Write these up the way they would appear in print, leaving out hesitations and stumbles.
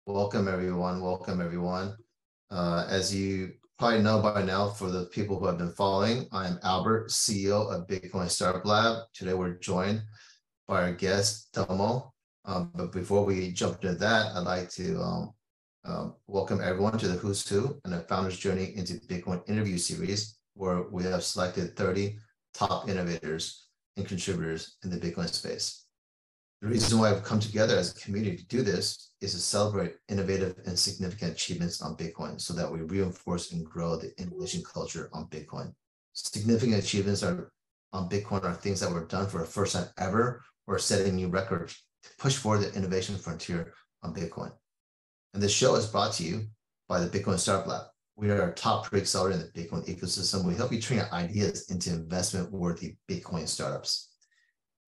Welcome everyone. Welcome everyone. As you probably know by now, for the people who have been following, I am Albert, CEO of Bitcoin Startup Lab. Today we're joined by our guest, Domo. But before we jump into that, I'd like to welcome everyone to the Who's Who and the Founder's Journey into Bitcoin interview series, where we have selected 30 top innovators and contributors in the Bitcoin space. The reason why we've come together as a community to do this is to celebrate innovative and significant achievements on Bitcoin so that we reinforce and grow the innovation culture on Bitcoin. Significant achievements on Bitcoin are things that were done for the first time ever or setting new records to push forward the innovation frontier on Bitcoin. And this show is brought to you by the Bitcoin Startup Lab. We are a top pre-accelerator in the Bitcoin ecosystem. We help you turn your ideas into investment-worthy Bitcoin startups.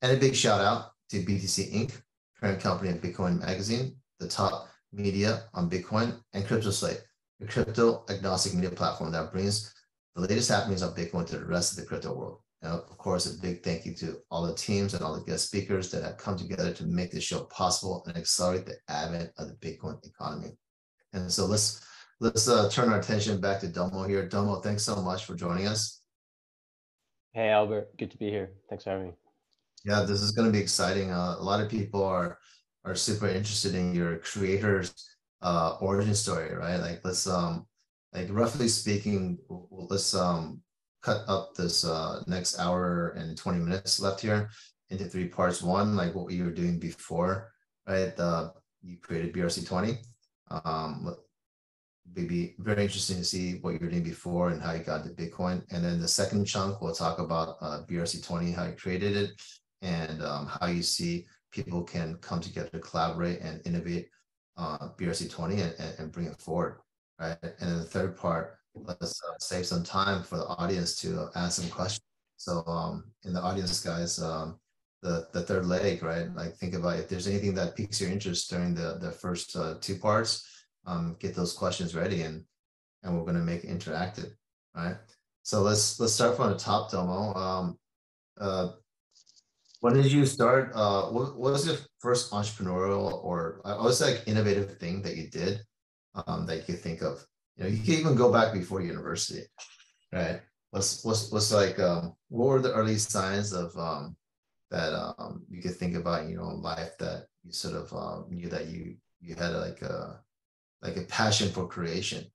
And a big shout out to BTC Inc., parent company of Bitcoin Magazine, the top media on Bitcoin, and CryptoSlate, a crypto-agnostic media platform that brings the latest happenings on Bitcoin to the rest of the crypto world. And of course, a big thank you to all the teams and all the guest speakers that have come together to make this show possible and accelerate the advent of the Bitcoin economy. And so let's turn our attention back to Domo here. Domo, thanks so much for joining us. Hey, Albert, good to be here. Thanks for having me. Yeah, this is going to be exciting. A lot of people are super interested in your creator's origin story, right? Like let's like roughly speaking, let's cut up this next hour and 20 minutes left here into 3 parts. One, like what you were doing before, right? You created BRC20. It'd be very interesting to see what you were doing before and how you got to Bitcoin. And then the second chunk, we'll talk about BRC20, how you created it, and how you see people can come together to collaborate and innovate BRC20 and bring it forward, right? And then the third part, let's save some time for the audience to ask some questions. So in the audience, guys, the third leg, right? Like think about if there's anything that piques your interest during the first 2 parts, get those questions ready and we're going to make it interactive, right? So let's start from the top, Domo. When did you start? What was your first entrepreneurial or what was like innovative thing that you did that you could think of? You know, you can even go back before university, right? What's like what were the early signs of that you could think about in your own life that you sort of knew that you had like a passion for creation?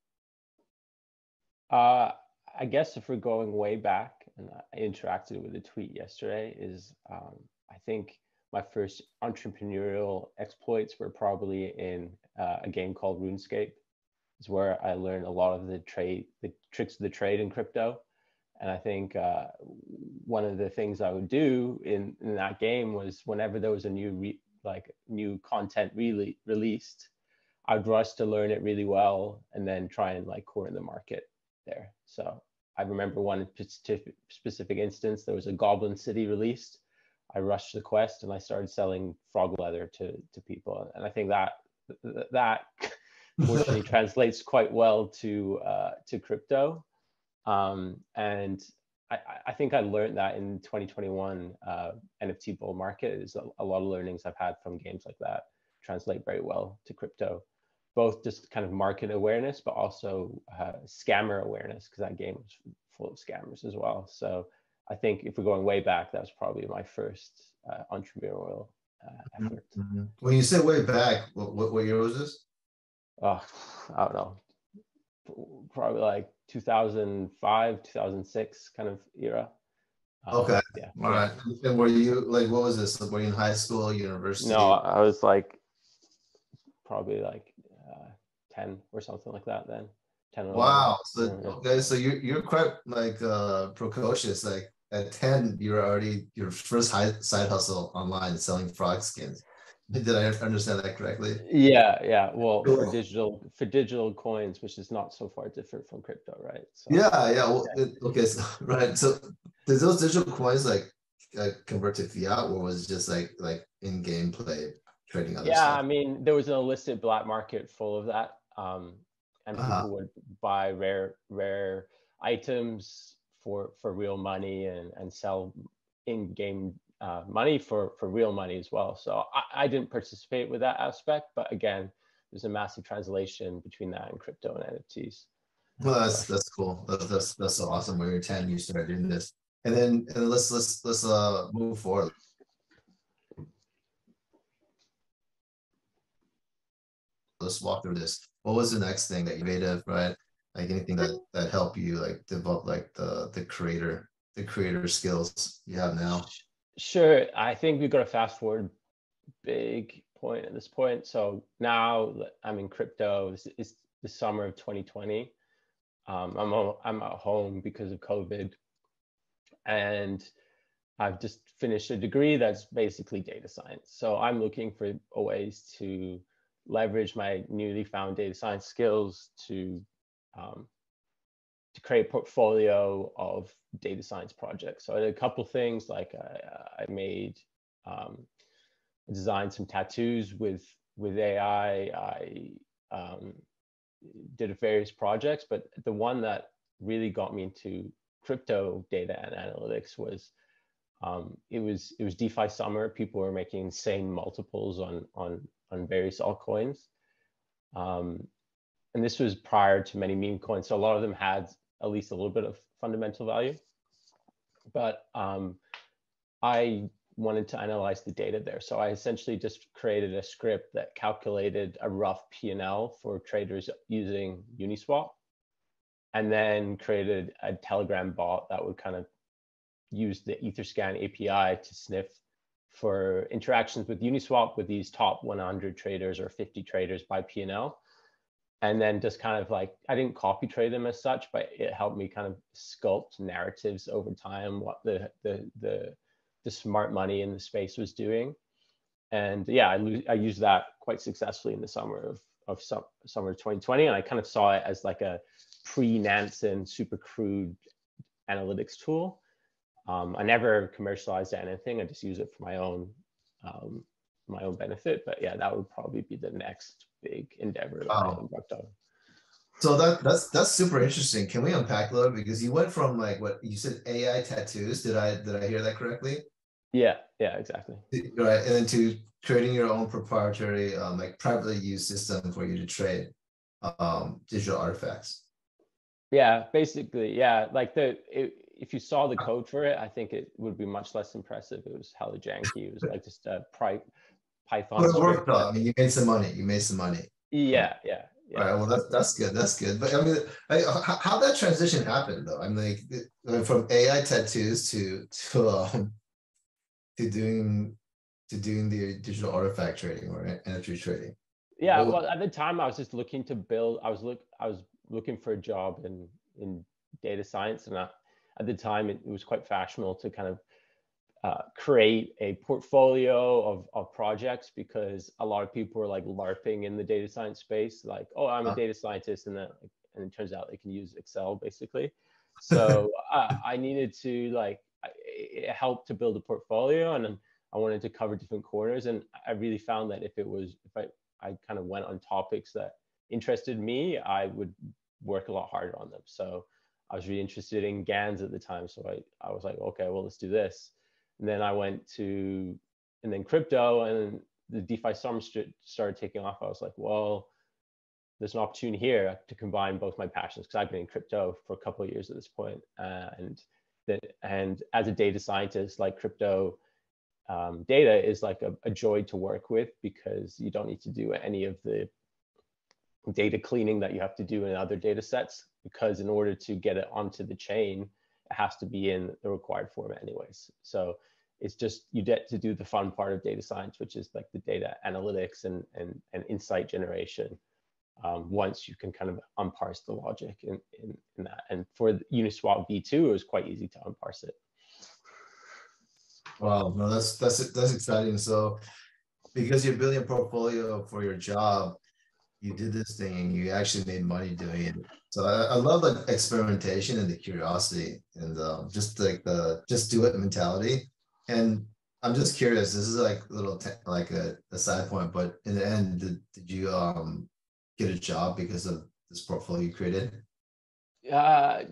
I guess if we're going way back, and I interacted with a tweet yesterday, is I think my first entrepreneurial exploits were probably in a game called RuneScape. It's where I learned a lot of the tricks of the trade in crypto. And I think one of the things I would do in that game was whenever there was a new content really released, I'd rush to learn it really well and then try and like corner the market there. So I remember one specific instance, there was a Goblin City released. I rushed the quest and I started selling frog leather to people. And I think that fortunately translates quite well to crypto. And I think I learned that in 2021 NFT bull market is a lot of learnings I've had from games like that translate very well to crypto, both just kind of market awareness, but also scammer awareness, because that game was full of scammers as well. So I think if we're going way back, that was probably my first entrepreneurial effort. Mm-hmm. When you say way back, what year was this? Oh, I don't know, probably like 2005, 2006 kind of era. Okay. Yeah. All right. And were you like, what was this? Were you in high school, university? No, I was like probably like 10 or something like that then. 10 or Wow. 11. So okay, so you're quite like precocious. Like at 10, you're already your first side hustle online selling frog skins. Did I understand that correctly? Yeah. Well, Cool. for digital coins, which is not so far different from crypto, right? So Yeah. Well, okay. So, right. So did those digital coins like convert to fiat, or was it just like in-game play trading other yeah, stuff? I mean, there was an illicit black market full of that. And people would buy rare items for real money and sell in-game money for real money as well. So I didn't participate with that aspect, but again, there's a massive translation between that and crypto and NFTs. Well, that's cool. That's so awesome. When you're 10, you started doing this, and then let's move forward. Let's walk through this. What was the next thing that you made of, right? Like anything that helped you like develop like the creator skills you have now. Sure. I think we've got to fast forward big point at this point. So now I'm in crypto. This is the summer of 2020. I'm at home because of COVID, and I've just finished a degree that's basically data science. So I'm looking for ways to leverage my newly found data science skills to create a portfolio of data science projects. So I did a couple things, like I made designed some tattoos with AI. I did various projects, but the one that really got me into crypto data and analytics was it was DeFi summer. People were making insane multiples on various altcoins, and this was prior to many meme coins. So a lot of them had at least a little bit of fundamental value, but I wanted to analyze the data there. So I essentially just created a script that calculated a rough P&L for traders using Uniswap, and then created a Telegram bot that would kind of use the Etherscan API to sniff for interactions with Uniswap with these top 100 traders or 50 traders by P&L. And then just kind of like, I didn't copy trade them as such, but it helped me kind of sculpt narratives over time, what the smart money in the space was doing. And yeah, I used that quite successfully in the summer of 2020. And I kind of saw it as like a pre-Nansen super crude analytics tool. I never commercialized anything. I just use it for my own benefit. But yeah, that would probably be the next big endeavor that I embarked on. So that's super interesting. Can we unpack a little? Because you went from like what you said, AI tattoos. Did I hear that correctly? Yeah, exactly. Right, and then to creating your own proprietary like privately used system for you to trade digital artifacts. Yeah, basically, yeah. Like if you saw the code for it, I think it would be much less impressive. It was hella janky. It was like just a Python But it script. worked though. I mean, you made some money. Yeah. All right, well that's good. That's good. But I mean, how that transition happened though? I'm like from AI tattoos to doing the digital artifact trading or NFT trading. Yeah, well, at the time I was just looking to build. I was looking for a job in data science, and at the time it was quite fashionable to kind of create a portfolio of projects, because a lot of people were like LARPing in the data science space, like, oh, I'm a data scientist, and it turns out they can use Excel basically. So I needed to like, it helped to build a portfolio, and I wanted to cover different corners, and I really found that if I kind of went on topics that interested me, I would work a lot harder on them. So I was really interested in GANs at the time, so I was like, okay, well, let's do this. And then I went to, and then crypto, and the DeFi summer started taking off. I was like, well, there's an opportunity here to combine both my passions, because I've been in crypto for a couple of years at this point. And as a data scientist, like crypto data is like a joy to work with, because you don't need to do any of the data cleaning that you have to do in other data sets, because in order to get it onto the chain, it has to be in the required format anyways. So it's just, you get to do the fun part of data science, which is like the data analytics and insight generation, once you can kind of unparse the logic in that. And for Uniswap v2, it was quite easy to unparse it. Wow, no, that's exciting. So because you're building a portfolio for your job, you did this thing and you actually made money doing it. So I love the experimentation and the curiosity, and just like the just do it mentality. And I'm just curious, this is like a little like a side point, but in the end, did you get a job because of this portfolio you created?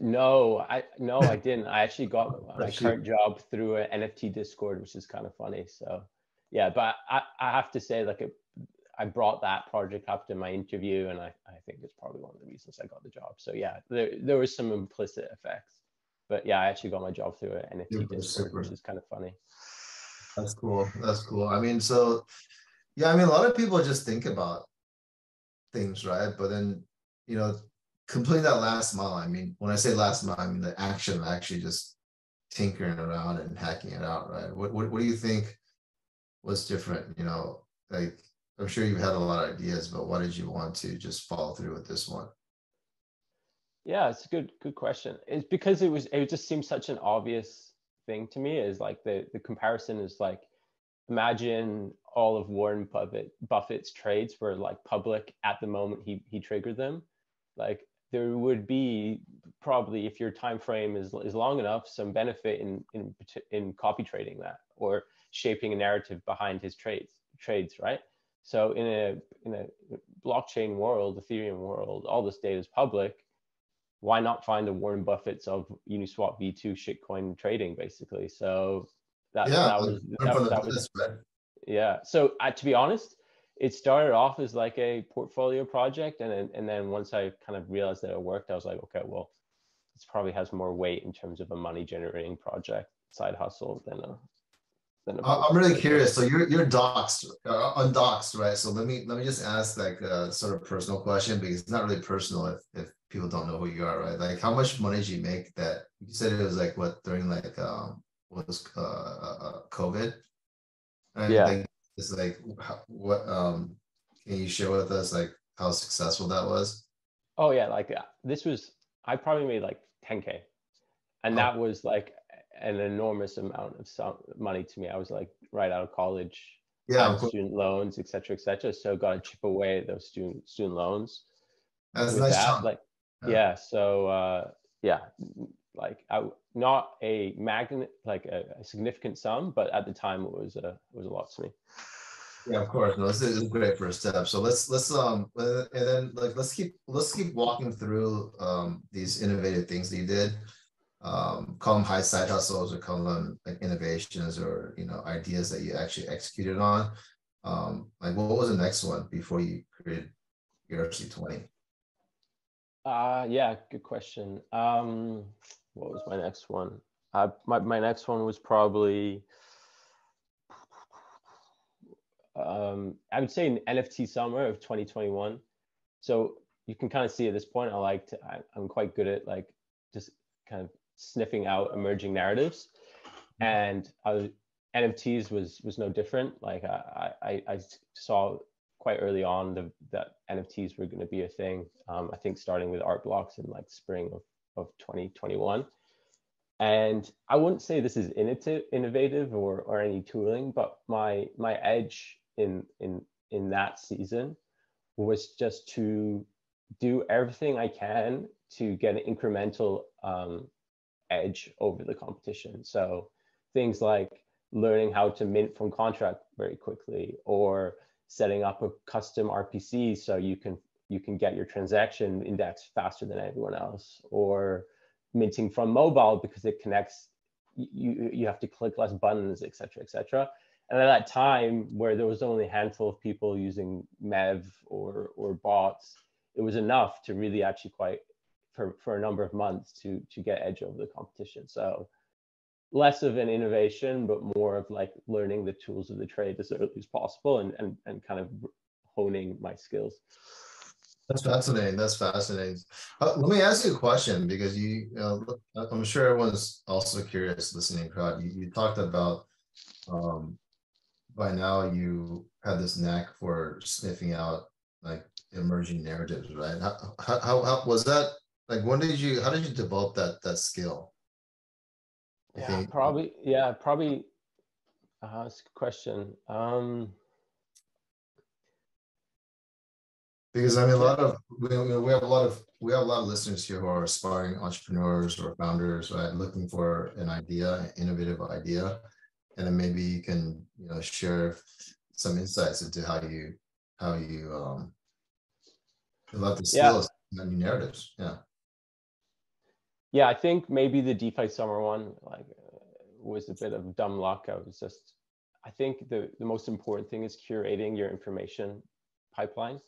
No, I didn't. I actually got my current job through an NFT Discord, which is kind of funny. So yeah, but I have to say, like, I brought that project up in my interview, and I think it's probably one of the reasons I got the job. So yeah, there was some implicit effects, but yeah, I actually got my job through an NFT Super, Discord, super. which is kind of funny. That's cool. That's cool. I mean, so yeah, I mean, a lot of people just think about things, right? But then, you know, completing that last mile. I mean, when I say last mile, I mean the action of actually just tinkering around and hacking it out, right? What do you think was different? You know, like I'm sure you had a lot of ideas, but why did you want to just follow through with this one? Yeah, it's a good question. It's because it just seems such an obvious thing to me. Is like the comparison is like, imagine all of Warren Buffett's trades were like public at the moment he triggered them. Like there would be probably, if your time frame is long enough, some benefit in copy trading that, or shaping a narrative behind his trades, right? So in a blockchain world, Ethereum world, all this data is public. Why not find the Warren Buffetts of Uniswap V2 shitcoin trading, basically? So that Yeah, that like was learn from the that was best, right? yeah. So to be honest, it started off as like a portfolio project, and then once I kind of realized that it worked, I was like, okay, well, this probably has more weight in terms of a money generating project, side hustle, than a I'm really portfolio curious. project. So you're doxed, undoxed, right? So let me just ask like a sort of personal question, because it's not really personal if people don't know who you are, right? Like how much money did you make that you said it was like what during like what was COVID? Right? Yeah. Like it's like what can you share with us like how successful that was? Oh yeah. Like this was, I probably made like 10K, and Oh, that was like an enormous amount of money to me. I was like right out of college, yeah, had of course. student loans, et cetera, et cetera. So got to chip away at those student loans That's a with nice that. chunk. Like, Yeah. yeah. So yeah, like not a magnet, like a significant sum, but at the time it was a lot to me. Yeah, of course. No, this is a great first step. So let's and then like let's keep walking through these innovative things that you did. Call them high side hustles or call them like innovations or ideas that you actually executed on. Like what was the next one before you created ERC20? Yeah, good question. What was my next one? My next one was probably I would say an NFT summer of 2021. So you can kind of see at this point, I'm quite good at like just kind of sniffing out emerging narratives, and NFTs was no different. Like I saw quite early on that NFTs were going to be a thing. I think starting with art blocks in like spring of 2021. And I wouldn't say this is innovative or any tooling, but my edge in that season was just to do everything I can to get an incremental edge over the competition. So things like learning how to mint from contract very quickly, or setting up a custom RPC so you can get your transaction index faster than everyone else, or minting from mobile because it connects, you have to click less buttons, etc., etc. And at that time, where there was only a handful of people using Mev or bots, it was enough to really actually quite for a number of months to get edge over the competition. So less of an innovation, but more of like learning the tools of the trade as early as possible, and kind of honing my skills. That's fascinating. That's fascinating. Let me ask you a question because I'm sure everyone's also curious listening crowd. You talked about um, by now you had this knack for sniffing out like emerging narratives, right? How was that? Like, how did you develop that skill? I Yeah, think probably. Yeah, probably. That's a good question. because I mean a Just, lot of we have a lot of listeners here who are aspiring entrepreneurs or founders, right? Looking for an idea, an innovative idea, and then maybe you can share some insights into how you develop the yeah, skills and new narratives. Yeah. yeah. I think maybe the DeFi summer one like was a bit of dumb luck. I think the most important thing is curating your information pipeline.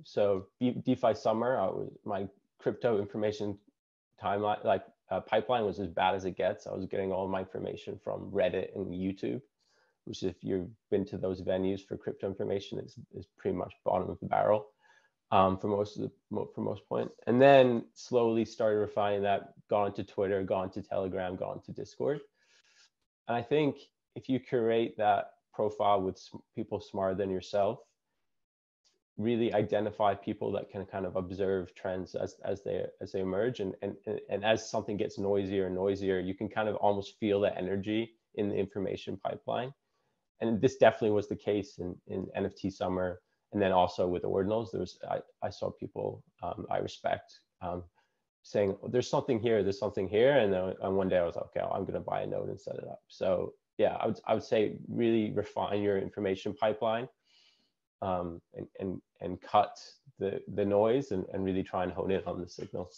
So DeFi summer, my crypto information timeline, pipeline was as bad as it gets. I was getting all my information from Reddit and YouTube, which if you've been to those venues for crypto information, is pretty much bottom of the barrel for most point. And then slowly started refining that, gone to Twitter, gone to Telegram, gone to Discord. And I think if you curate that profile with people smarter than yourself, really identify people that can kind of observe trends as they emerge, and as something gets noisier and noisier, you can kind of almost feel the energy in the information pipeline. And this definitely was the case in NFT summer, and then also with ordinals. I saw people I respect saying, there's something here, and then one day I was like, okay, I'm going to buy a node and set it up. So yeah, I would say really refine your information pipeline, and cut the noise, and really try and hone in on the signal.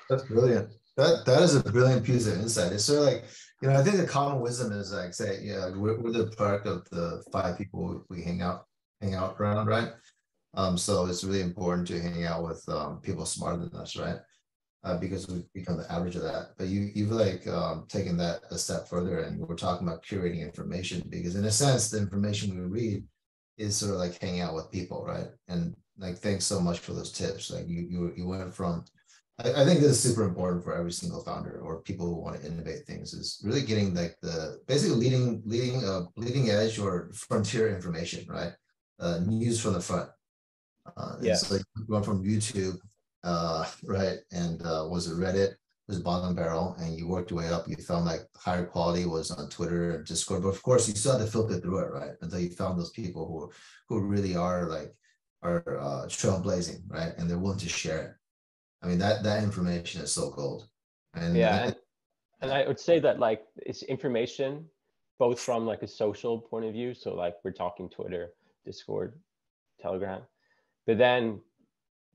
That's brilliant. That is a brilliant piece of insight. It's sort of like, I think the common wisdom is like, say, we're the product of the 5 people we hang out around, right? So it's really important to hang out with people smarter than us, right? Because we become the average of that. But you've like taken that a step further, and we're talking about curating information, because in a sense, the information we read is sort of like hanging out with people, right? And like, thanks so much for those tips. Like you went from, I think this is super important for every single founder or people who want to innovate things, is really getting like the basically leading edge or frontier information, right? News from the front. Yeah. So like going from YouTube, right? And was it Reddit? Was bottom barrel, and you worked your way up. You found like higher quality was on Twitter and Discord, but of course you still had to filter through it, right? Until you found those people who really are trailblazing, right? And they're willing to share it. I mean, that information is so gold. And and I would say that like it's information both from like a social point of view, so like we're talking Twitter, Discord, Telegram, but then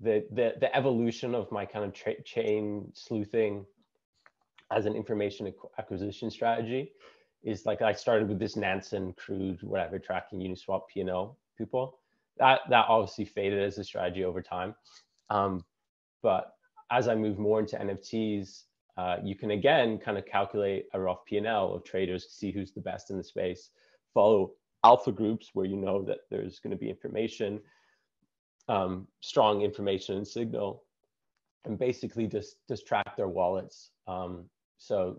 the evolution of my kind of chain sleuthing as an information acquisition strategy is like, I started with this Nansen crude whatever tracking Uniswap P&L people. That obviously faded as a strategy over time. But as I move more into NFTs, you can again kind of calculate a rough P&L of traders, see who's the best in the space, follow alpha groups where you know that there's going to be information, strong information and signal, and basically just track their wallets. So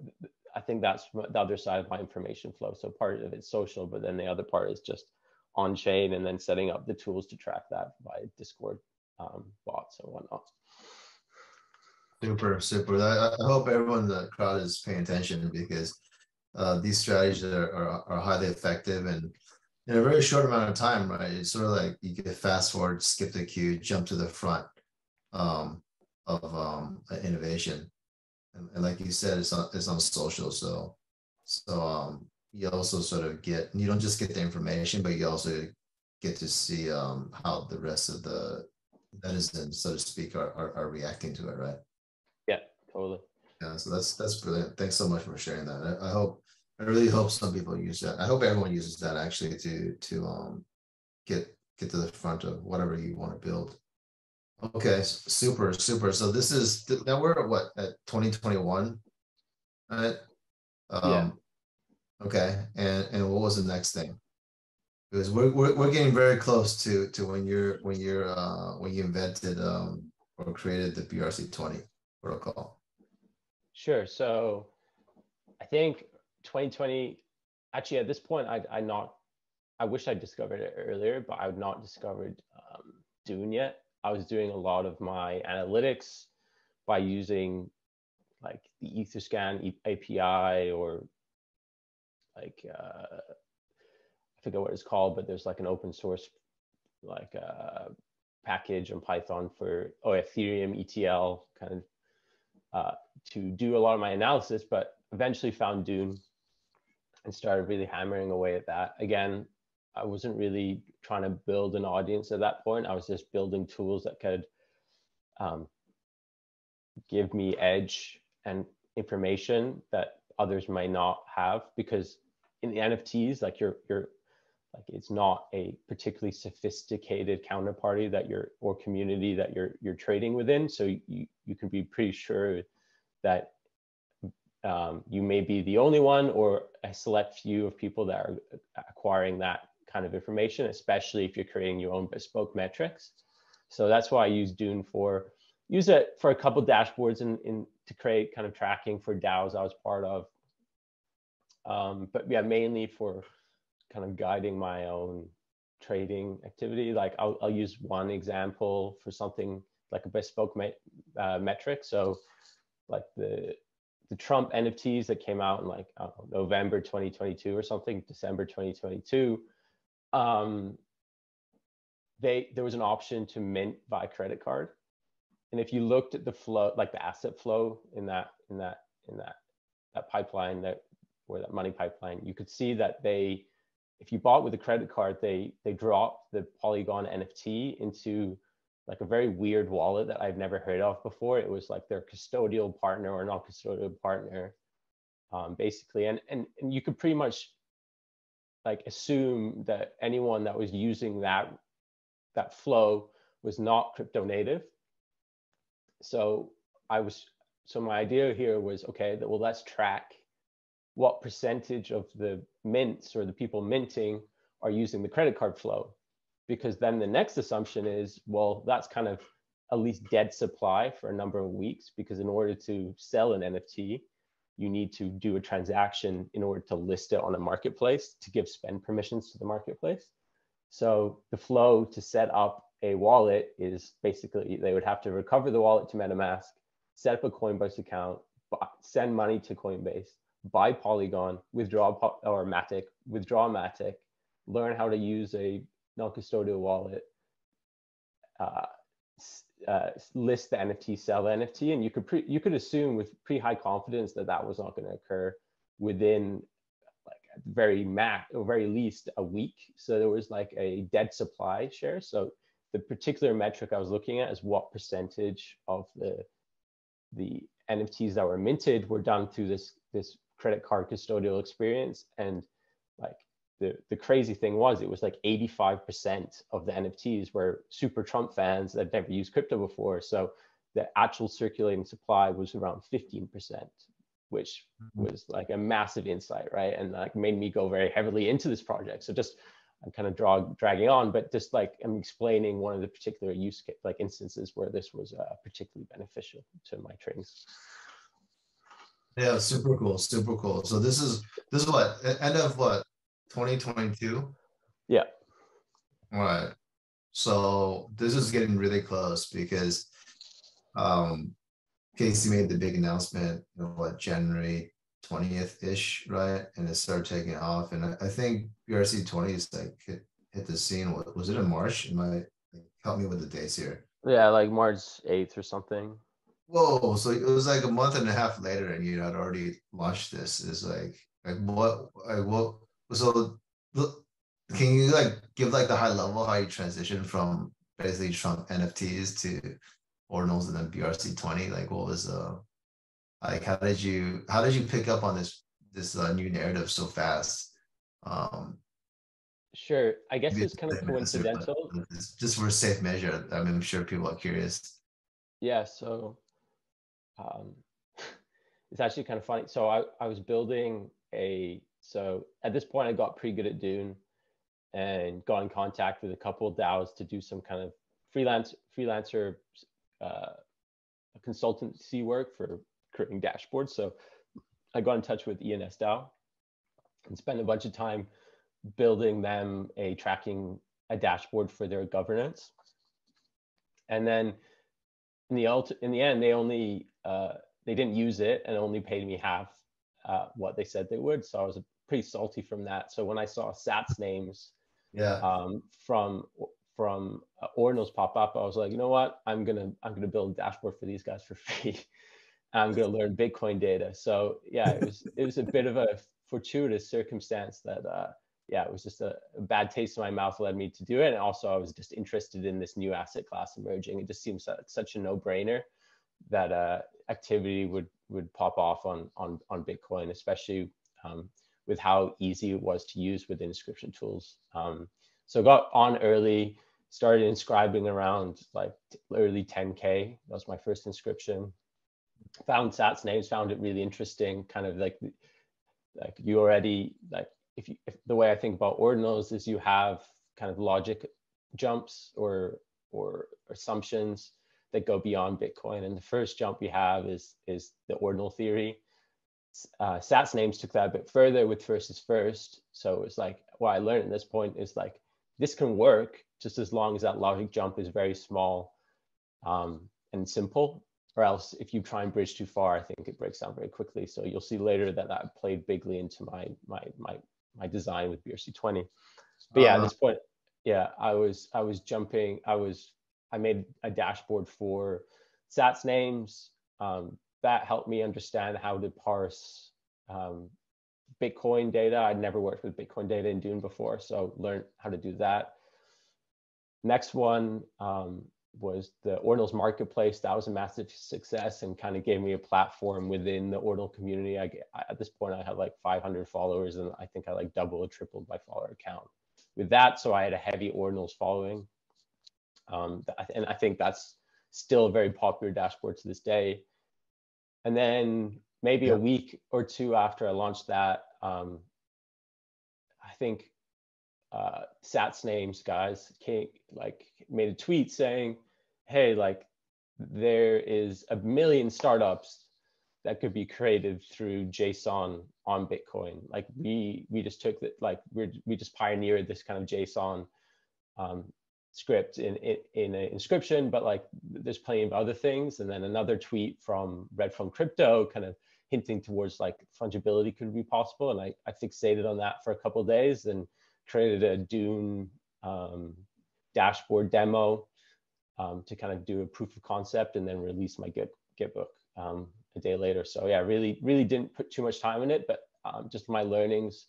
I think that's the other side of my information flow. So part of it's social, but then the other part is just on chain, and then setting up the tools to track that by Discord bots and whatnot. Super. I hope everyone in the crowd is paying attention, because these strategies are highly effective, and in a very short amount of time, right? It's sort of like you get fast forward, skip the queue, jump to the front of innovation, and like you said, it's on social. So you also sort of you don't just get the information, but you also get to see how the rest of the netizens, so to speak, are reacting to it, right? Yeah, totally. Yeah, so that's brilliant. Thanks so much for sharing that. I really hope some people use that. I hope everyone uses that actually to get to the front of whatever you want to build. Okay, super. So this is, now we're at what, at 2021, right? Yeah. Okay, and what was the next thing? Because we're getting very close to when you invented or created the BRC20 protocol. Sure. So I think 2020, actually at this point, I wish I discovered it earlier, but I've not discovered Dune yet. I was doing a lot of my analytics by using like the Etherscan API, or like I forget what it's called, but there's like an open source like package in Python for Ethereum ETL kind of to do a lot of my analysis, but eventually found Dune and started really hammering away at that. Again, I wasn't really trying to build an audience at that point. I was just building tools that could give me edge and information that others might not have, because in the NFTs, like you're like it's not a particularly sophisticated counterparty that or community that you're trading within. So you can be pretty sure that you may be the only one or a select few of people that are acquiring that kind of information, especially if you're creating your own bespoke metrics. So that's why I use Dune use it for a couple dashboards to create kind of tracking for DAOs I was part of. But yeah, mainly for kind of guiding my own trading activity. Like I'll use one example for something like a bespoke metric. So like the Trump NFTs that came out in like November 2022 or something, December 2022. There was an option to mint by credit card, and if you looked at the flow, like the asset flow in that pipeline, that money pipeline, you could see that if you bought with a credit card, they dropped the Polygon NFT into like a very weird wallet that I've never heard of before. It was like their custodial partner or non-custodial partner, basically, and you could pretty much like assume that anyone that was using that flow was not crypto native. So my idea here was, okay, well, let's track what percentage of the mints or the people minting are using the credit card flow, because then the next assumption is, well, that's kind of at least dead supply for a number of weeks, because in order to sell an NFT, you need to do a transaction in order to list it on a marketplace to give spend permissions to the marketplace. So the flow to set up a wallet is basically, they would have to recover the wallet to MetaMask, set up a Coinbase account, send money to Coinbase, buy Polygon, withdraw Matic, learn how to use a non-custodial wallet, list the NFT, sell the NFT, and you could assume with pretty high confidence that was not going to occur within like at the very least a week. So there was like a dead supply share. So the particular metric I was looking at is what percentage of the NFTs that were minted were done through this credit card custodial experience. And like the crazy thing was, it was like 85% of the NFTs were super Trump fans that never used crypto before. So the actual circulating supply was around 15%, which was like a massive insight, right? And like made me go very heavily into this project. So just I'm kind of dragging on, but just like I'm explaining one of the particular instances where this was particularly beneficial to my trades. Yeah, super cool, super cool. So this is what, end of what, 2022? Yeah. All right. So this is getting really close because Casey made the big announcement, January 20th-ish, right? And it started taking off. And I think BRC20 is like hit the scene. Was it in March? Help me with the dates here. Yeah, like March 8th or something. Whoa, so it was like a month and a half later and you had already launched this. It's like what so can you like give like the high level how you transitioned from basically Trump NFTs to ordinals and then BRC20? Like what was like how did you pick up on this new narrative so fast? Sure, I guess it's kind of coincidental. It's just for safe measure. I mean, I'm sure people are curious. Yeah, so it's actually kind of funny. So I was building so at this point I got pretty good at Dune and got in contact with a couple of DAOs to do some kind of freelancer consultancy work for creating dashboards. So I got in touch with ENS DAO and spent a bunch of time building them a dashboard for their governance. And then in the end, they didn't use it and only paid me half what they said they would. So I was pretty salty from that. So when I saw Sats names from ordinals pop up, I was like, you know what? I'm gonna build a dashboard for these guys for free. I'm gonna learn Bitcoin data. So yeah, it was a bit of a fortuitous circumstance that it was just a bad taste in my mouth led me to do it. And also I was just interested in this new asset class emerging. It just seems such a no-brainer that activity would pop off on Bitcoin, especially with how easy it was to use with inscription tools. So got on early, started inscribing around like early 10K. That was my first inscription. Found Sats names, found it really interesting. Kind of like you already, like if the way I think about ordinals is you have kind of logic jumps or assumptions that go beyond Bitcoin. And the first jump we have is the ordinal theory. Sats names took that a bit further with first is first. So it's like what I learned at this point is like this can work just as long as that logic jump is very small and simple, or else if you try and bridge too far, I think it breaks down very quickly. So you'll see later that played bigly into my design with BRC20. But yeah, at this point, yeah, I made a dashboard for Sats names. That helped me understand how to parse Bitcoin data. I'd never worked with Bitcoin data in Dune before, so learned how to do that. Next one was the Ordinals Marketplace. That was a massive success and kind of gave me a platform within the Ordinal community. At this point, I had like 500 followers, and I think I like doubled or tripled my follower count with that. So I had a heavy Ordinals following. And I think that's still a very popular dashboard to this day. And then maybe a week or two after I launched that, I think Sats names guys made a tweet saying, hey, like there is 1 million startups that could be created through JSON on Bitcoin. Like we just took that, like we just pioneered this kind of JSON script in an inscription, but like there's plenty of other things. And then another tweet from Red from Crypto kind of hinting towards like fungibility could be possible. And I fixated on that for a couple of days and created a Dune dashboard demo to kind of do a proof of concept and then release my Gitbook a day later. So yeah, really didn't put too much time in it, but just my learnings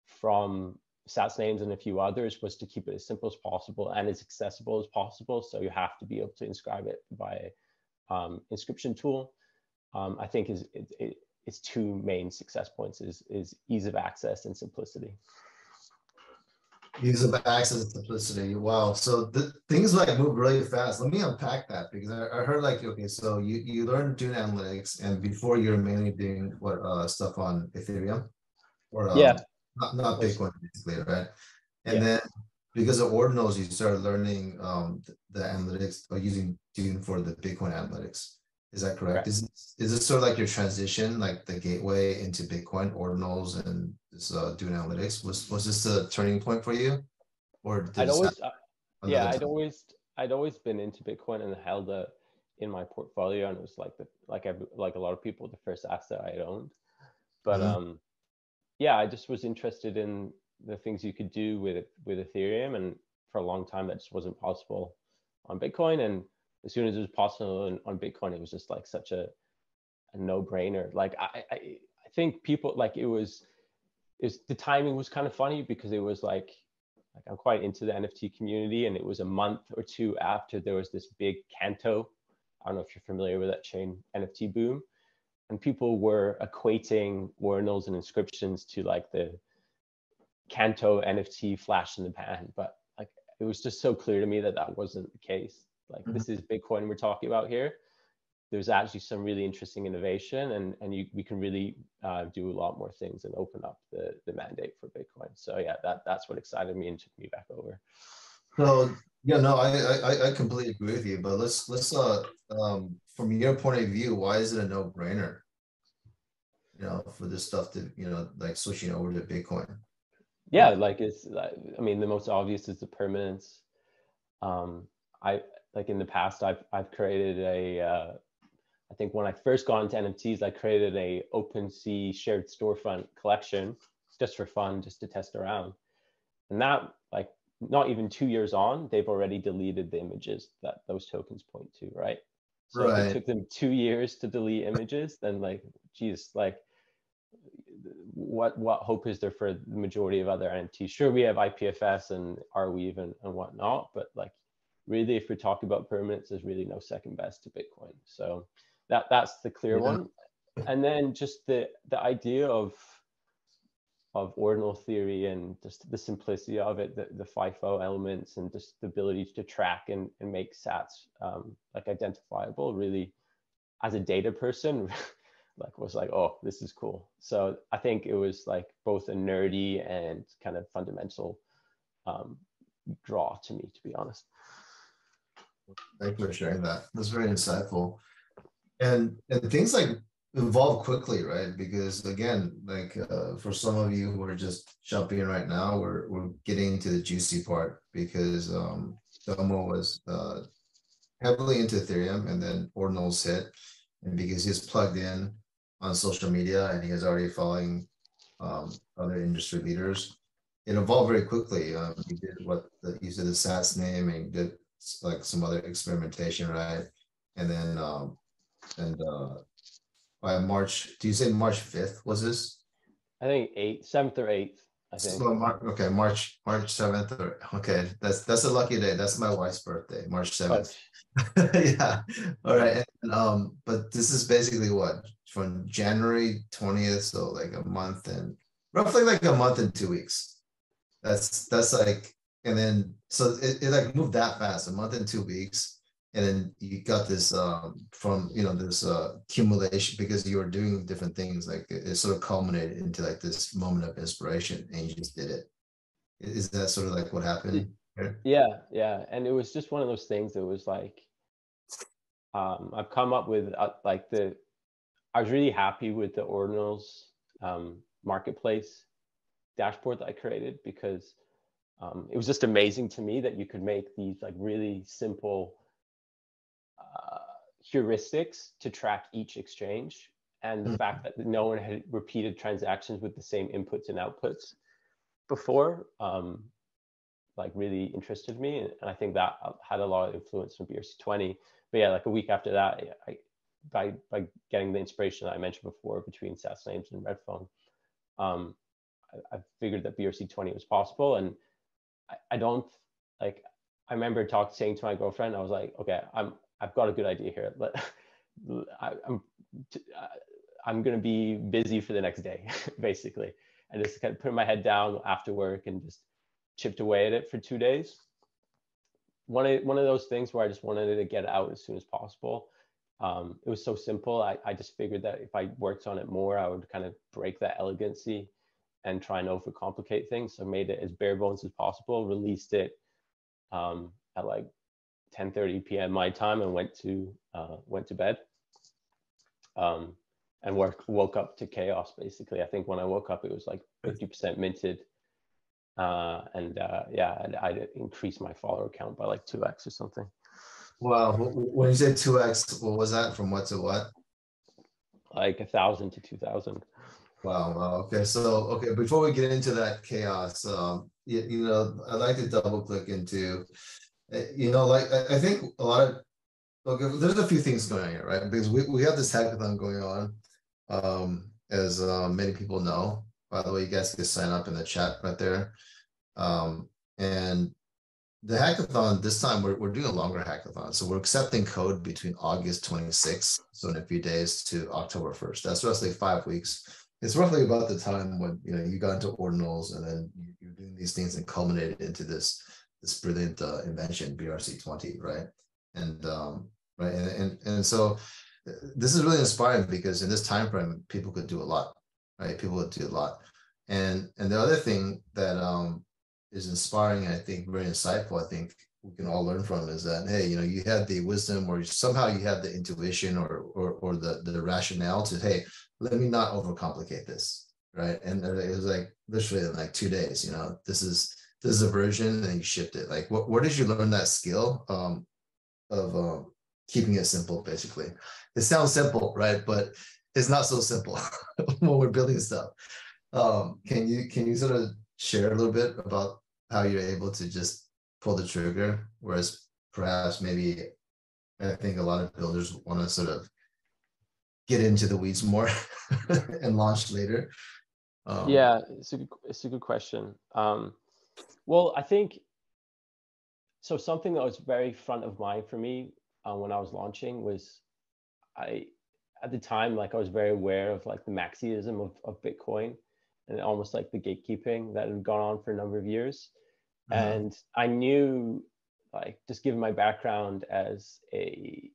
from Sats names and a few others was to keep it as simple as possible and as accessible as possible. So you have to be able to inscribe it by inscription tool. I think its two main success points is ease of access and simplicity. Ease of access and simplicity. Wow. So the things like move really fast. Let me unpack that because I heard like, okay, so you learned Dune analytics, and before you're mainly doing what stuff on Ethereum or yeah, not Bitcoin basically, right? And yeah. then because of ordinals, you started learning the analytics or using Dune for the Bitcoin analytics. Is that correct? Is this sort of like your transition, like the gateway into Bitcoin ordinals and this Dune analytics? Was this the turning point for you, or did I'd always I'd always been into Bitcoin and held it in my portfolio, and it was like a lot of people, the first asset I owned. But yeah, I just was interested in the things you could do with Ethereum, and for a long time that just wasn't possible on Bitcoin. And as soon as it was possible on Bitcoin, it was just like such a no-brainer. Like I think people like the timing was kind of funny because it was like I'm quite into the NFT community, and it was a month or two after there was this big Canto. I don't know if you're familiar with that chain NFT boom, and people were equating ordinals and inscriptions to like the Canto NFT flash in the pan, but like it was just so clear to me that wasn't the case. Like this is Bitcoin we're talking about here. There's actually some really interesting innovation, and we can really do a lot more things and open up the mandate for Bitcoin. So yeah, that's what excited me and took me back over. So yeah, no, I completely agree with you. But let's from your point of view, why is it a no-brainer? You know, for this stuff to like switching over to Bitcoin. Yeah, like I mean, the most obvious is the permanence. I like in the past, I've created I think when I first got into NFTs, I created a OpenSea shared storefront collection just for fun, just to test around. And that, like, not even 2 years on, they've already deleted the images that those tokens point to, right? So if it took them 2 years to delete images, then like, geez, like, what hope is there for the majority of other NFTs? Sure, we have IPFS and Arweave and whatnot, but like, really, if we talk about permanence, there's really no second best to Bitcoin. So that's the clear one. And then just the idea of ordinal theory and just the simplicity of it, the FIFO elements, and just the ability to track and make sats like identifiable, really, as a data person, like was like, oh, this is cool. So I think it was like both a nerdy and kind of fundamental draw to me, to be honest. Thank you for sharing that. That's very insightful. And things like evolve quickly, right? Because again, like for some of you who are just jumping in right now, we're getting into the juicy part, because Domo was heavily into Ethereum, and then Ordinals hit, and because he's plugged in on social media and he is already following other industry leaders, it evolved very quickly. He did what you said, the SaaS name, and he did like some other experimentation, right? And then by March, do you say March 5th was this? I think 7th or 8th, I think. So, okay, March 7th, or okay, that's a lucky day. That's my wife's birthday, March 7th. Yeah. All right. And, but this is basically what, from January 20th, so like a month and roughly like a month and 2 weeks. That's like, and then so it like moved that fast, a month and 2 weeks. And then you got this from, you know, this accumulation, because you were doing different things, like it sort of culminated into like this moment of inspiration, and you just did it. Is that sort of like what happened here? Yeah. And it was just one of those things that was like, I've come up with I was really happy with the Ordinals marketplace dashboard that I created, because it was just amazing to me that you could make these like really simple heuristics to track each exchange, and the fact that no one had repeated transactions with the same inputs and outputs before like really interested me, and I think that had a lot of influence from BRC20. But yeah, like a week after that, by getting the inspiration that I mentioned before between SAS names and Redphone, I figured that BRC20 was possible. And I don't like, I remember saying to my girlfriend, I was like, okay, I've got a good idea here, but I'm going to be busy for the next day, basically. And just kind of put my head down after work and just chipped away at it for 2 days. One of those things where I just wanted to get it out as soon as possible. It was so simple. I just figured that if I worked on it more, I would kind of break that elegancy and try and overcomplicate things. So I made it as bare bones as possible, released it at like 10:30 p.m. my time, and went to bed. And woke up to chaos, basically. I think when I woke up, it was like 50% minted. I'd increased my follower count by like 2x or something. Wow. When you said 2x, what was that? From what to what? Like 1,000 to 2,000. Wow. Okay. So, okay, before we get into that chaos, you know, I'd like to double click into, you know, like I think a lot of, okay, there's a few things going on here, right? Because we have this hackathon going on, as many people know. By the way, you guys can sign up in the chat right there. And the hackathon this time, we're doing a longer hackathon. So we're accepting code between August 26th, so in a few days, to October 1st. That's roughly 5 weeks. It's roughly about the time when, you know, you got into ordinals, and then you're doing these things and culminated into this brilliant invention, BRC20, right? And right, and so this is really inspiring, because in this time frame, people could do a lot, right? People would do a lot. And the other thing that is inspiring, and I think very insightful, I think we can all learn from, is that, hey, you know, you had the wisdom, or somehow you had the intuition, or the rationale to, hey, let me not overcomplicate this, right? And it was like literally in like 2 days, you know, this is a version, and you shipped it. Like, where did you learn that skill of keeping it simple? Basically, it sounds simple, right? But it's not so simple when we're building stuff. Can you sort of share a little bit about how you're able to just pull the trigger, whereas perhaps maybe I think a lot of builders want to sort of get into the weeds more and launch later? Yeah, it's a good question. Well, I think so. Something that was very front of mind for me when I was launching was, at the time, like, I was very aware of like the Maxiism of Bitcoin, and almost like the gatekeeping that had gone on for a number of years. Uh-huh. And I knew, like, just given my background as typically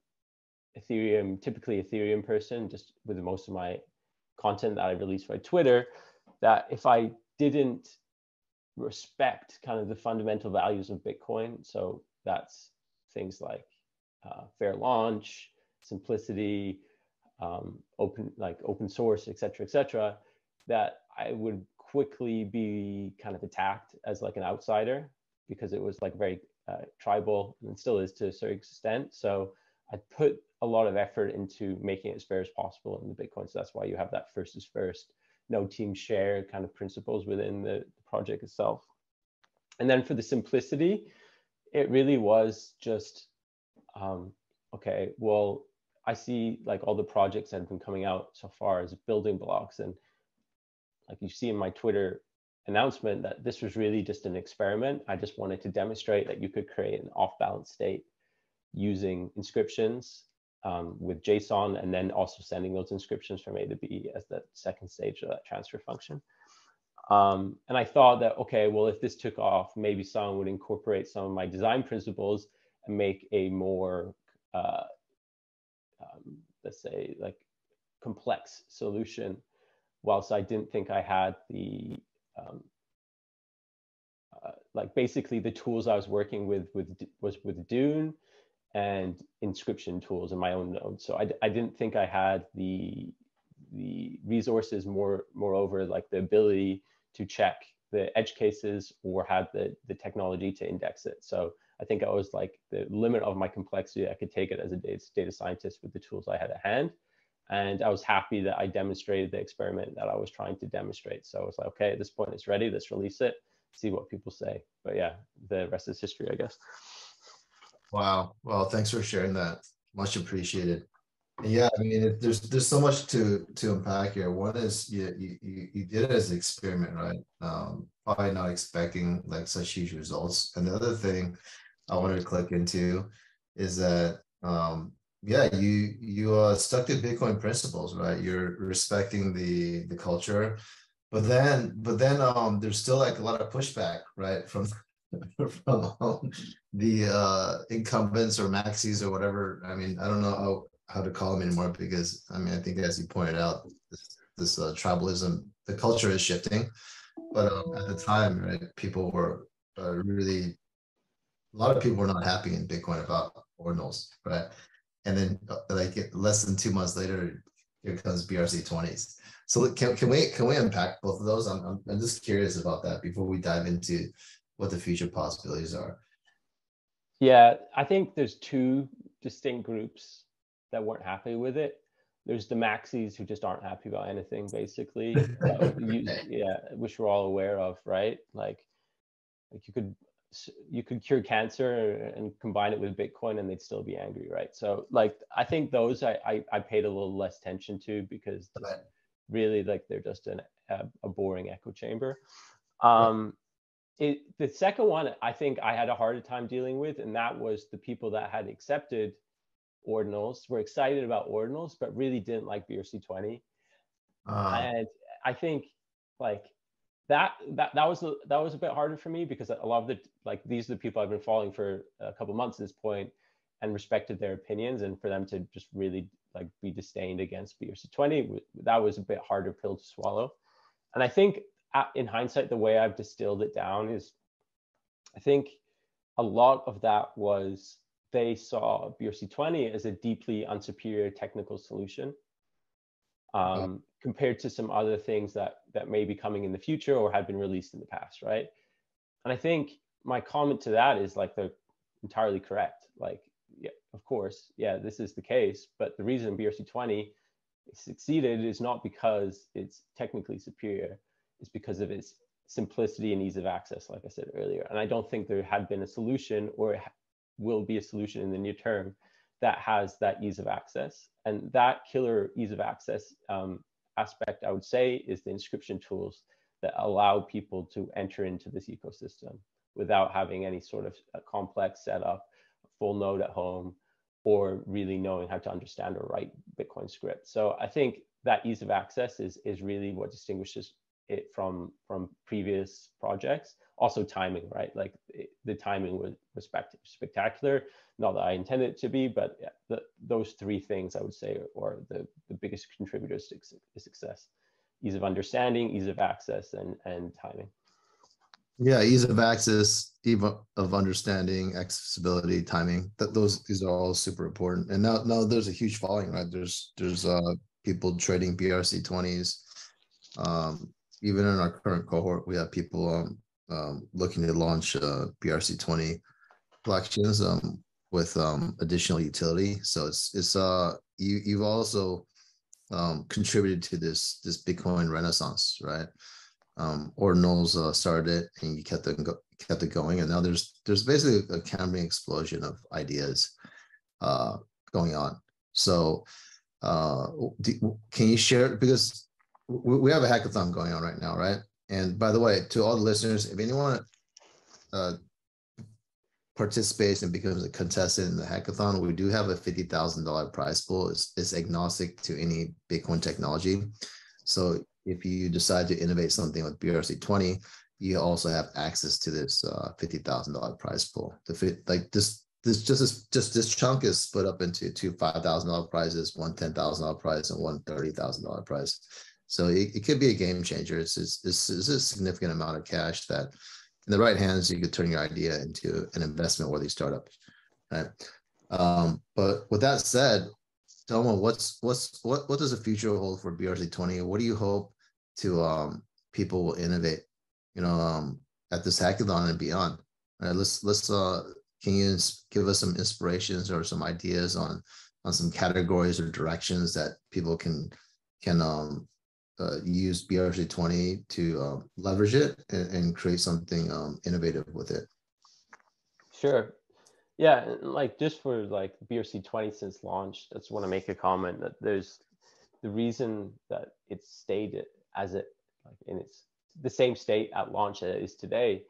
Ethereum person, just with most of my content that I release by Twitter, that if I didn't respect kind of the fundamental values of Bitcoin, so that's things like fair launch, simplicity, open source, et cetera, that I would quickly be kind of attacked as like an outsider, because it was like very tribal, and still is to a certain extent. So I put a lot of effort into making it as fair as possible in the Bitcoin. So that's why you have that first is first, no team share kind of principles within the project itself. And then for the simplicity, it really was just, okay, well, I see like all the projects that have been coming out so far as building blocks. And like you see in my Twitter announcement, that this was really just an experiment. I just wanted to demonstrate that you could create an off-balance state using inscriptions with JSON, and then also sending those inscriptions from A to B as the second stage of that transfer function. And I thought that, okay, well, if this took off, maybe someone would incorporate some of my design principles and make a more, let's say, like complex solution. Whilst I didn't think I had the, like basically the tools I was working with was with Dune and inscription tools in my own node. So I didn't think I had the resources, moreover, like the ability to check the edge cases or have the technology to index it. So I think I was like the limit of my complexity. I could take it as a data scientist with the tools I had at hand. And I was happy that I demonstrated the experiment that I was trying to demonstrate. So I was like, okay, at this point it's ready, let's release it, see what people say. But yeah, the rest is history, I guess. Wow. Well, thanks for sharing that. Much appreciated. And yeah, I mean, there's so much to unpack here. One is you did it as an experiment, right? Probably not expecting like such huge results. And the other thing I wanted to click into is that yeah, you stuck to Bitcoin principles, right? You're respecting the culture, but then there's still like a lot of pushback, right, from from the incumbents or maxis or whatever. I mean, I don't know how to call them anymore, because I mean, I think as you pointed out, this tribalism, the culture is shifting. But at the time, right, people were really, a lot of people were not happy in Bitcoin about ordinals, right? And then like less than 2 months later, here comes BRC20s. So can we unpack both of those? I'm just curious about that before we dive into what the future possibilities are. Yeah, I think there's two distinct groups that weren't happy with it. There's the maxis who just aren't happy about anything, basically. Yeah, which we're all aware of, right? Like you could cure cancer and combine it with Bitcoin and they'd still be angry, right? So like I think those I paid a little less attention to, because Right. really like they're just a boring echo chamber. Right. The second one I think I had a harder time dealing with, and that was the people that had accepted ordinals, were excited about ordinals, but really didn't like BRC20. And I think like that was a bit harder for me, because a lot of the, like, these are the people I've been following for a couple months at this point and respected their opinions, and for them to just really like be disdained against BRC20, that was a bit harder pill to swallow. And I think in hindsight, the way I've distilled it down is, I think a lot of that was they saw BRC20 as a deeply unsuperior technical solution, compared to some other things that may be coming in the future or have been released in the past, right? And I think my comment to that is like they're entirely correct. Like, yeah, of course, yeah, this is the case, but the reason BRC20 succeeded is not because it's technically superior, it's because of its simplicity and ease of access, like I said earlier. And I don't think there had been a solution, or will be a solution in the near term, that has that ease of access. And that killer ease of access aspect, I would say, is the inscription tools that allow people to enter into this ecosystem without having any sort of complex setup, full node at home, or really knowing how to understand or write Bitcoin script. So I think that ease of access is really what distinguishes it from previous projects. Also timing, right? Like the timing was spectacular. Not that I intended it to be, but yeah, those three things I would say are the biggest contributors to success: ease of understanding, ease of access, and timing. Yeah, ease of access, ease of understanding, accessibility, timing. These are all super important. And now there's a huge following, right? There's people trading BRC20s. Even in our current cohort, we have people looking to launch BRC20 collections with additional utility. So it's you've also contributed to this Bitcoin renaissance, right? Ordinals started it, and you kept it going, and now there's basically a Cambrian explosion of ideas going on. So can you share, because we have a hackathon going on right now, right? And by the way, to all the listeners, if anyone participates and becomes a contestant in the hackathon, we do have a $50,000 prize pool. It's agnostic to any Bitcoin technology. So if you decide to innovate something with BRC20, you also have access to this $50,000 prize pool. This chunk is split up into two $5,000 prizes, one $10,000 prize, and one $30,000 prize. So it could be a game changer. It's a significant amount of cash that, in the right hands, you could turn your idea into an investment-worthy startup. Right. But with that said, Domo, what does the future hold for BRC20? What do you hope to people will innovate, at this hackathon and beyond? Let's can you give us some inspirations or some ideas on some categories or directions that people can use BRC20 to leverage it and create something innovative with it? Sure. Yeah, like just for like BRC20 since launch, I just want to make a comment that there's the reason that it's stayed as it, like in its the same state at launch as it is today,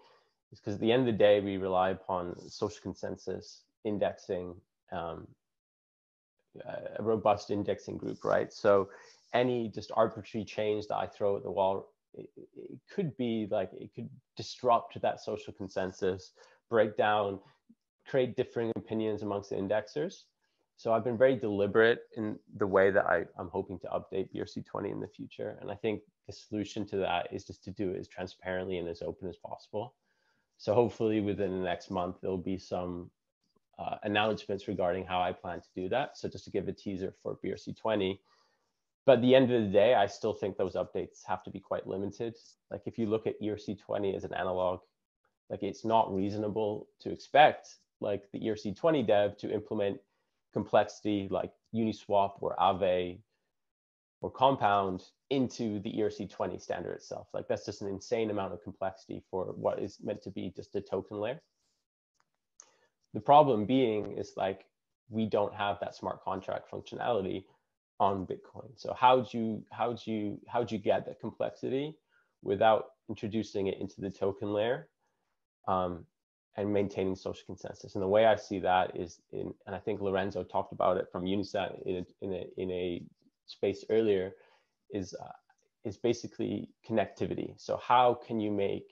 is because at the end of the day we rely upon social consensus indexing, a robust indexing group, right? So any just arbitrary change that I throw at the wall, it could be like, it could disrupt that social consensus, break down, create differing opinions amongst the indexers. So I've been very deliberate in the way that I'm hoping to update BRC20 in the future. And I think the solution to that is just to do it as transparently and as open as possible. So hopefully within the next month, there'll be some announcements regarding how I plan to do that. So just to give a teaser for BRC20. But at the end of the day, I still think those updates have to be quite limited. Like if you look at ERC20 as an analog, like it's not reasonable to expect like the ERC20 dev to implement complexity like Uniswap or Aave or Compound into the ERC20 standard itself. Like that's just an insane amount of complexity for what is meant to be just a token layer. The problem being is like, we don't have that smart contract functionality on Bitcoin. So how'd you get that complexity without introducing it into the token layer? And maintaining social consensus. And the way I see that is and I think Lorenzo talked about it from Unisat in a space earlier, is basically connectivity. So how can you make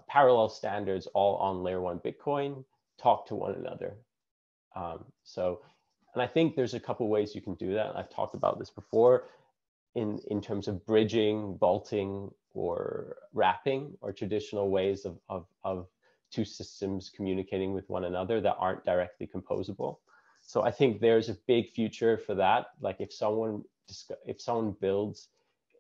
parallel standards all on layer 1 Bitcoin talk to one another? And I think there's a couple ways you can do that. I've talked about this before in terms of bridging, vaulting, or wrapping, or traditional ways of two systems communicating with one another that aren't directly composable. So I think there's a big future for that. Like if someone builds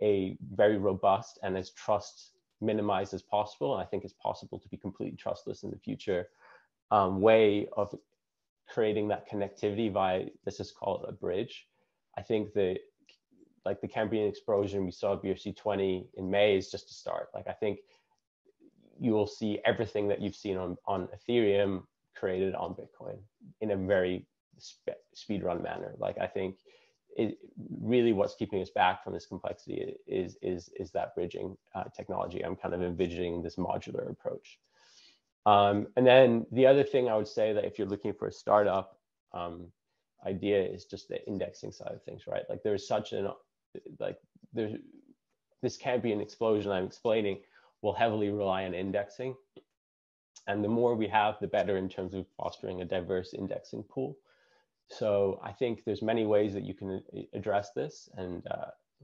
a very robust and as trust minimized as possible, and I think it's possible to be completely trustless in the future, way of creating that connectivity via, let's just call it a bridge. I think the Cambrian explosion we saw at BRC20 in May is just a start. Like I think you will see everything that you've seen on Ethereum created on Bitcoin in a very speedrun manner. Like I think really what's keeping us back from this complexity is that bridging technology. I'm kind of envisioning this modular approach. And then the other thing I would say, that if you're looking for a startup idea, is just the indexing side of things, right? Like there's such an, like there's this can't be an explosion I'm explaining, will heavily rely on indexing. And the more we have, the better in terms of fostering a diverse indexing pool. So I think there's many ways that you can address this. And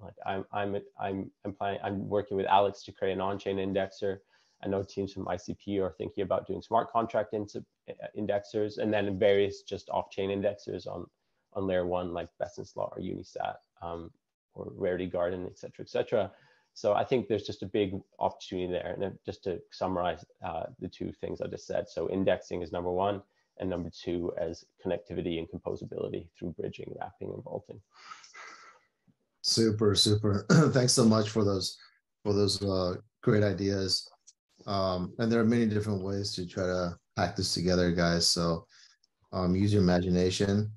like I'm working with Alex to create an on-chain indexer. I know teams from ICP are thinking about doing smart contract indexers, and then various just off-chain indexers on layer one, like Best in Slot or Unisat, or Rarity Garden, et cetera, et cetera. So I think there's just a big opportunity there. And just to summarize the two things I just said. So indexing is number one, and number two as connectivity and composability through bridging, wrapping, and vaulting. Super. Thanks so much for those great ideas. And there are many different ways to try to pack this together, guys. So use your imagination.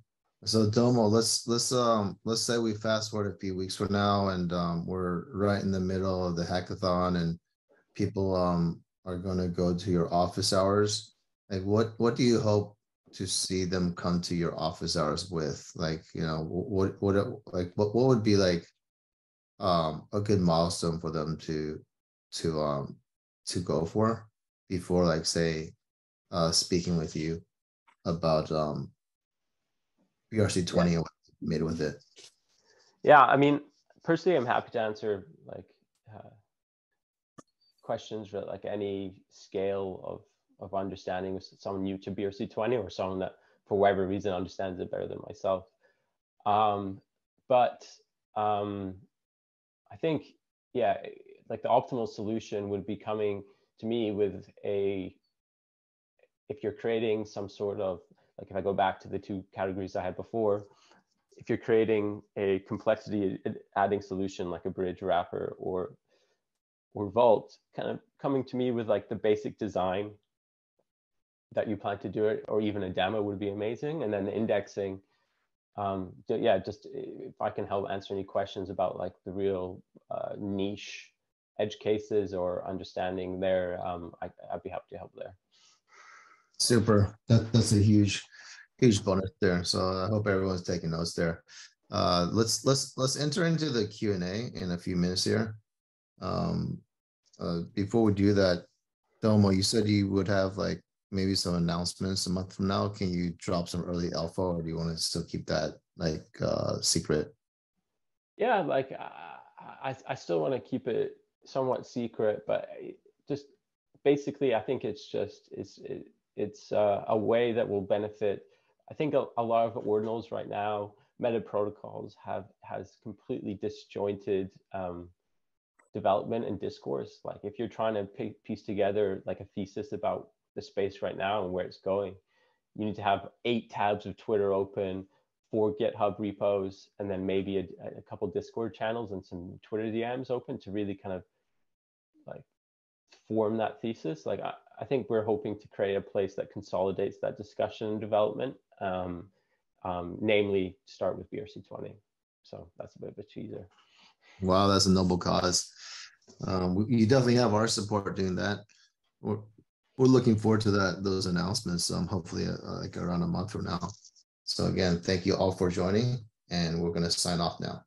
So Domo, let's say we fast forward a few weeks from now, and we're right in the middle of the hackathon, and people are going to go to your office hours. Like, what do you hope to see them come to your office hours with? Like, you know, what would be like a good milestone for them to go for before, like, say, speaking with you about BRC20 and what you made with it? Yeah, I mean, personally, I'm happy to answer like questions for like any scale of understanding with someone new to BRC20, or someone that for whatever reason understands it better than myself. But I think, yeah, like the optimal solution would be coming to me with if you're creating some sort of, like if I go back to the two categories I had before, if you're creating a complexity adding solution like a bridge, wrapper, or vault, kind of coming to me with like the basic design that you plan to do it, or even a demo would be amazing. And then the indexing, yeah, just if I can help answer any questions about like the real niche edge cases or understanding there, I'd be happy to help there. Super. That's a huge bonus there. So I hope everyone's taking notes there. Let's enter into the Q&A in a few minutes here. Before we do that, Domo, you said you would have like maybe some announcements a month from now. Can you drop some early alpha, or do you want to still keep that like secret? Yeah, like I still want to keep it somewhat secret, but just basically I think it's just it's a way that will benefit. I think a lot of ordinals right now, meta protocols has completely disjointed development and discourse. Like if you're trying to piece together like a thesis about the space right now and where it's going, you need to have 8 tabs of Twitter open, 4 GitHub repos, and then maybe a couple Discord channels and some Twitter DMs open to really kind of like form that thesis. Like I think we're hoping to create a place that consolidates that discussion and development, namely start with BRC20. So that's a bit of a teaser. Wow, that's a noble cause. You definitely have our support doing that. We're looking forward to those announcements. Hopefully like around a month from now. So again, thank you all for joining, and we're going to sign off now.